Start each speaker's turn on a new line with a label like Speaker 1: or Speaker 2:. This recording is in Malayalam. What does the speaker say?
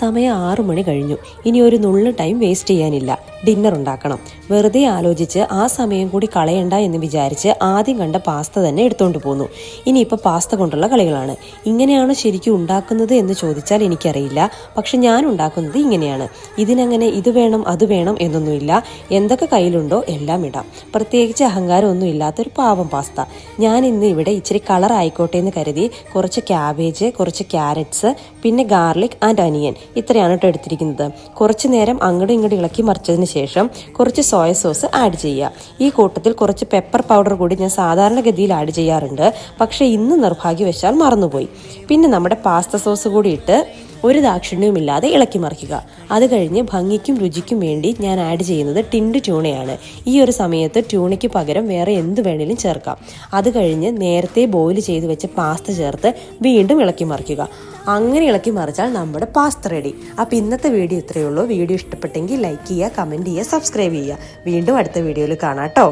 Speaker 1: സമയം 6 മണി കഴിഞ്ഞു. ഇനി ഒരു നുള്ളു ടൈം വേസ്റ്റ് ചെയ്യാനില്ല. ഡിന്നർ ഉണ്ടാക്കണം. വെറുതെ ആലോചിച്ച് ആ സമയം കൂടി കളയണ്ട എന്ന് വിചാരിച്ച് ആദ്യം കണ്ട പാസ്ത തന്നെ എടുത്തുകൊണ്ട് പോന്നു. ഇനിയിപ്പോൾ പാസ്ത കൊണ്ടുള്ള കളികളാണ്. ഇങ്ങനെയാണ് ശരിക്കും ഉണ്ടാക്കുന്നത് എന്ന് ചോദിച്ചാൽ എനിക്കറിയില്ല. പക്ഷെ ഞാൻ ഉണ്ടാക്കുന്നത് ഇങ്ങനെയാണ്. ഇതിനങ്ങനെ ഇത് വേണം അത് വേണം എന്നൊന്നുമില്ല. എന്തൊക്കെ കയ്യിലുണ്ടോ എല്ലാം ഇടാം. പ്രത്യേകിച്ച് അഹങ്കാരമൊന്നും ഇല്ലാത്തൊരു പാവം പാസ്ത. ഞാൻ ഇന്ന് ഇവിടെ ഇച്ചിരി കളർ ആയിക്കോട്ടെ എന്ന് കരുതി കുറച്ച് ക്യാബേജ്, കുറച്ച് ക്യാരറ്റ്സ്, പിന്നെ ഗാർലിക് ആൻഡ് അനിയൻ ഇത്രയാണ് കേട്ടോ എടുത്തിരിക്കുന്നത്. കുറച്ച് നേരം അങ്ങോട്ടും ഇങ്ങോട്ടും ഇളക്കി മറിച്ചതിന് ശേഷം കുറച്ച് സോയ സോസ് ആഡ് ചെയ്യുക. ഈ കൂട്ടത്തിൽ കുറച്ച് പെപ്പർ പൗഡർ കൂടി ഞാൻ സാധാരണഗതിയിൽ ആഡ് ചെയ്യാറുണ്ട്. പക്ഷേ ഇന്ന് നിർഭാഗ്യവശാൽ മറന്നുപോയി. പിന്നെ നമ്മുടെ പാസ്ത സോസ് കൂടി ഇട്ട് ഒരു ദാക്ഷിണ്യവുമില്ലാതെ ഇളക്കി മറിക്കുക. അത് കഴിഞ്ഞ് ഭംഗിക്കും രുചിക്കും വേണ്ടി ഞാൻ ആഡ് ചെയ്യുന്നത് ടിൻഡ് ട്യൂണയാണ്. ഈ ഒരു സമയത്ത് ട്യൂണയ്ക്ക് പകരം വേറെ എന്ത് വേണേലും ചേർക്കാം. അത് കഴിഞ്ഞ് നേരത്തെ ബോയിൽ ചെയ്ത് വെച്ച പാസ്ത ചേർത്ത് വീണ്ടും ഇളക്കി മറിക്കുക. അങ്ങനെ ഇളക്കി മറിച്ചാൽ നമ്മുടെ പാസ്ത റെഡി. അപ്പോൾ ഇന്നത്തെ വീഡിയോ ഇത്രയേ ഉള്ളൂ. വീഡിയോ ഇഷ്ടപ്പെട്ടെങ്കിൽ ലൈക്ക് ചെയ്യുക, കമൻറ്റ് ചെയ്യുക, സബ്സ്ക്രൈബ് ചെയ്യുക. വീണ്ടും അടുത്ത വീഡിയോയിൽ കാണാം കേട്ടോ.